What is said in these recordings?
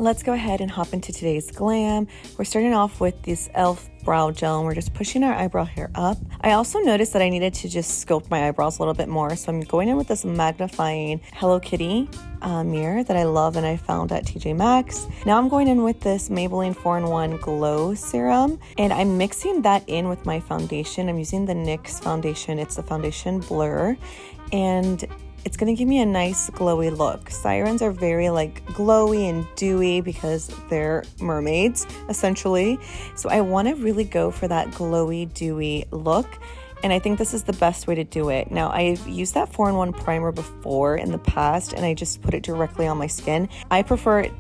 let's go ahead and hop into today's glam. We're starting off with this e.l.f. brow gel, and we're just pushing our eyebrow hair up. I also noticed that I needed to just sculpt my eyebrows a little bit more, so I'm going in with this magnifying Hello Kitty mirror that I love and I found at TJ Maxx. Now I'm going in with this Maybelline 4-in-1 Glow Serum, and I'm mixing that in with my foundation. I'm using the NYX foundation. It's the foundation blur, and it's going to give me a nice glowy look. Sirens are very like glowy and dewy because they're mermaids essentially. So I want to really go for that glowy, dewy look. And I think this is the best way to do it. Now, I've used that 4-in-1 primer before in the past, and I just put it directly on my skin. I prefer it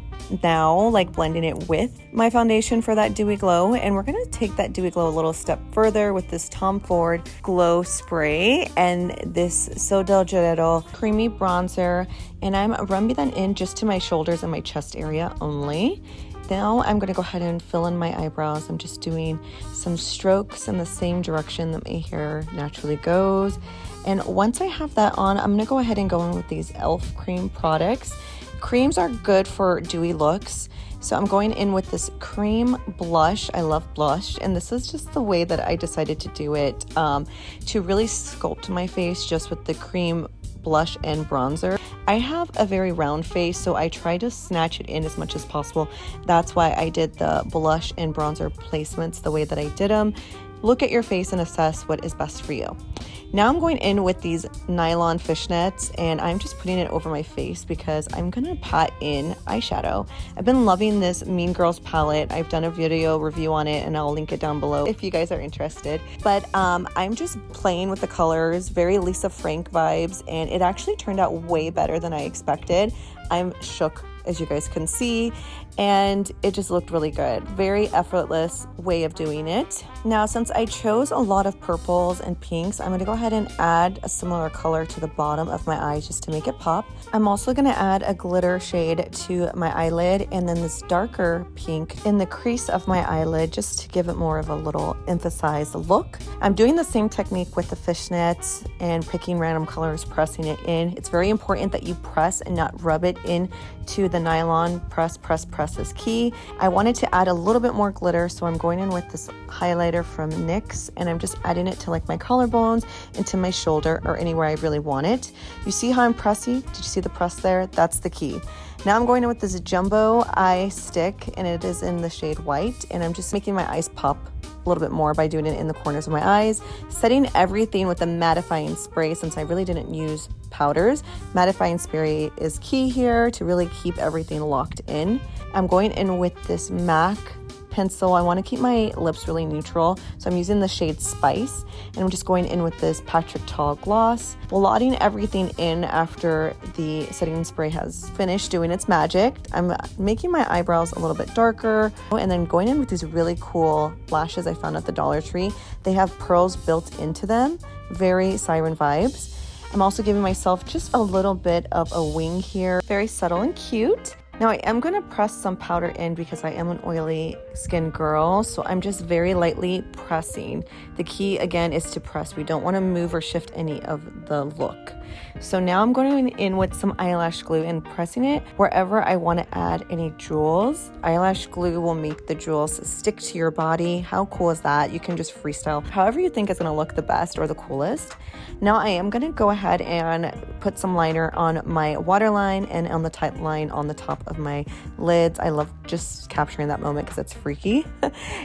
now, like blending it with my foundation for that dewy glow. And we're going to take that dewy glow a little step further with this Tom Ford Glow Spray and this So Del Gelato creamy bronzer. And I'm rubbing that in just to my shoulders and my chest area only. Now I'm going to go ahead and fill in my eyebrows. I'm just doing some strokes in the same direction that my hair naturally goes. And once I have that on, I'm going to go ahead and go in with these e.l.f. cream products. Creams are good for dewy looks. So I'm going in with this cream blush. I love blush, and this is just the way that I decided to do it, to really sculpt my face just with the cream blush and bronzer. I have a very round face, so I try to snatch it in as much as possible. That's why I did the blush and bronzer placements the way that I did them. Look at your face and assess what is best for you. Now I'm going in with these nylon fishnets, and I'm just putting it over my face because I'm gonna pat in eyeshadow. I've been loving this Mean Girls palette. I've done a video review on it, and I'll link it down below if you guys are interested. But I'm just playing with the colors, very Lisa Frank vibes, and it actually turned out way better than I expected. I'm shook, as you guys can see, and it just looked really good. Very effortless way of doing it. Now, since I chose a lot of purples and pinks, I'm gonna go ahead and add a similar color to the bottom of my eyes just to make it pop. I'm also gonna add a glitter shade to my eyelid, and then this darker pink in the crease of my eyelid just to give it more of a little emphasized look. I'm doing the same technique with the fishnets and picking random colors, pressing it in. It's very important that you press and not rub it in to the nylon. Press is key. I wanted to add a little bit more glitter, so I'm going in with this highlighter from NYX, and I'm just adding it to like my collarbones, into my shoulder, or anywhere I really want it. You see how I'm pressing? Did you see the press there? That's the key. Now I'm going in with this jumbo eye stick, and it is in the shade white, and I'm just making my eyes pop a little bit more by doing it in the corners of my eyes, setting everything with a mattifying spray. Since I really didn't use powders, mattifying spray is key here to really keep everything locked in. I'm going in with this MAC pencil. I want to keep my lips really neutral, so I'm using the shade Spice, and I'm just going in with this Patrick Tall gloss, blotting everything in after the setting spray has finished doing its magic. I'm making my eyebrows a little bit darker, and then going in with these really cool lashes I found at the Dollar Tree. They have pearls built into them, very Siren vibes. I'm also giving myself just a little bit of a wing here, very subtle and cute. Now I am going to press some powder in because I am an oily skin girl, so I'm just very lightly pressing. The key again is to press. We don't want to move or shift any of the look. So now I'm going in with some eyelash glue and pressing it wherever I want to add any jewels. Eyelash glue will make the jewels stick to your body. How cool is that? You can just freestyle however you think is going to look the best or the coolest. Now I am going to go ahead and put some liner on my waterline and on the tight line on the top of my lids. I love just capturing that moment because it's freaky.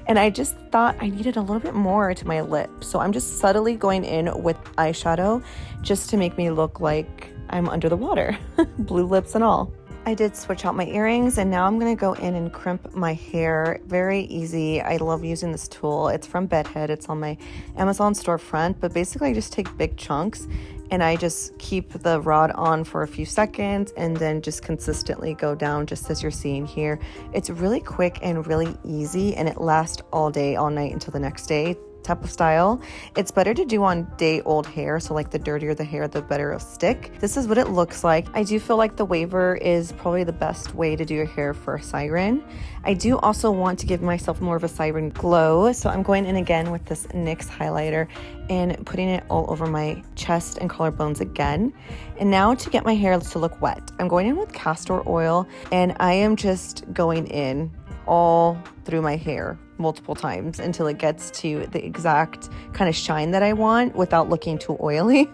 And I just thought I needed a little bit more to my lip. So I'm just subtly going in with eyeshadow just to make me look like I'm under the water, blue lips and all. I did switch out my earrings, and now I'm going to go in and crimp my hair. Very easy. I love using this tool. It's from Bedhead. It's on my Amazon storefront, but basically I just take big chunks and I just keep the rod on for a few seconds and then just consistently go down just as you're seeing here. It's really quick and really easy, and it lasts all day, all night until the next day. type of style. It's better to do on day-old hair, so like the dirtier the hair, the better it'll stick. This is what it looks like. I do feel like the waver is probably the best way to do your hair for Siren. I do also want to give myself more of a Siren glow, so I'm going in again with this NYX highlighter and putting it all over my chest and collarbones again. And now to get my hair to look wet, I'm going in with castor oil, and I am just going in all through my hair multiple times until it gets to the exact kind of shine that I want without looking too oily.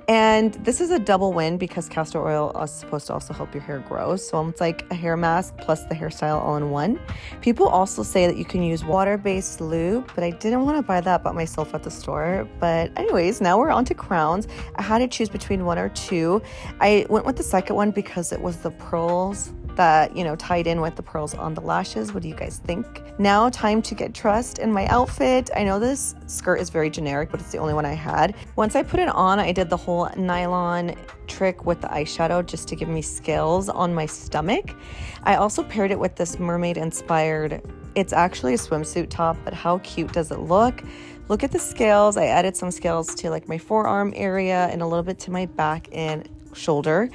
And this is a double win because castor oil is supposed to also help your hair grow. So it's like a hair mask plus the hairstyle all in one. People also say that you can use water-based lube, but I didn't want to buy that by myself at the store. But anyways, now we're on to crowns. I had to choose between one or two. I went with the second one because it was the pearls that, you know, tied in with the pearls on the lashes. What do you guys think? Now time to get dressed in my outfit. I know this skirt is very generic, but it's the only one I had. Once I put it on, I did the whole nylon trick with the eyeshadow just to give me scales on my stomach. I also paired it with this mermaid inspired, it's actually a swimsuit top, but how cute does it look? Look at the scales. I added some scales to like my forearm area and a little bit to my back and shoulder.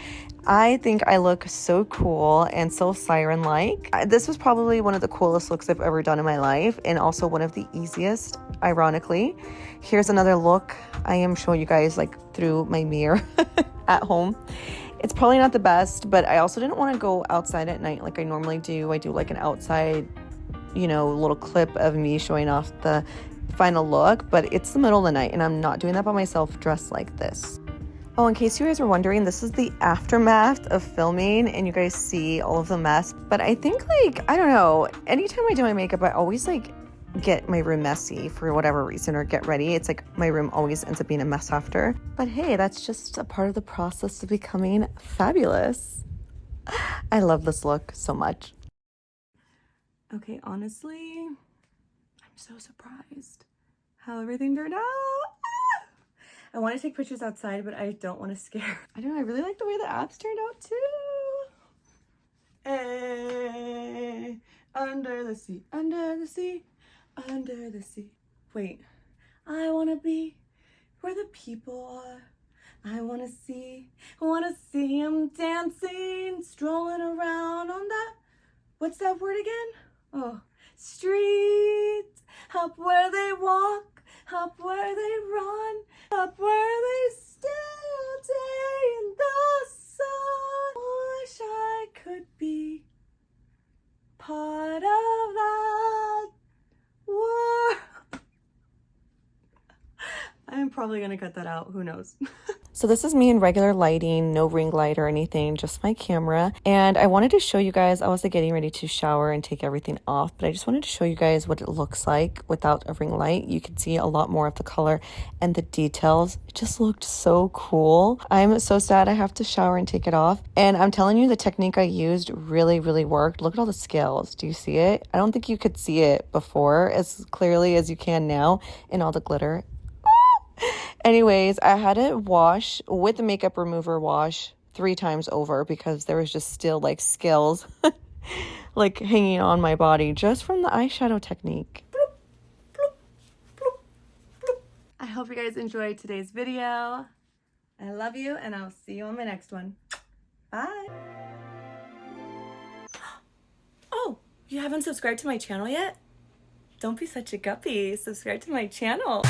I think I look so cool and so Siren-like. This was probably one of the coolest looks I've ever done in my life, and also one of the easiest, ironically. Here's another look. I am showing you guys like through my mirror at home. It's probably not the best, but I also didn't want to go outside at night like I normally do. I do like an outside, you know, little clip of me showing off the final look, but it's the middle of the night and I'm not doing that by myself dressed like this. Oh, in case you guys were wondering, this is the aftermath of filming and you guys see all of the mess. But I think like, I don't know, anytime I do my makeup, I always like get my room messy for whatever reason or get ready. It's like my room always ends up being a mess after. But hey, that's just a part of the process of becoming fabulous. I love this look so much. Okay, honestly, I'm so surprised how everything turned out. I want to take pictures outside, but I don't want to scare. I don't know, I really like the way the apps turned out too. Hey, under the sea, under the sea, under the sea. Wait, I want to be where the people are. I want to see them dancing, strolling around on that, what's that word again? Oh, streets, up where they walk, up where they run, up where they stay all day in the sun. Wish I could be part of that world. I'm probably gonna cut that out, who knows. So this is me in regular lighting, no ring light or anything, just my camera. And I wanted to show you guys, I was like getting ready to shower and take everything off, but I just wanted to show you guys what it looks like without a ring light. You can see a lot more of the color and the details. It just looked so cool. I'm so sad I have to shower and take it off. And I'm telling you, the technique I used really, really worked. Look at all the scales. Do you see it? I don't think you could see it before as clearly as you can now in all the glitter. Anyways, I had to wash with the makeup remover wash 3 times over because there was just still like scales like hanging on my body just from the eyeshadow technique. Bloop, bloop, bloop, bloop. I hope you guys enjoyed today's video. I love you and I'll see you on my next one. Bye. Oh, you haven't subscribed to my channel yet? Don't be such a guppy. Subscribe to my channel.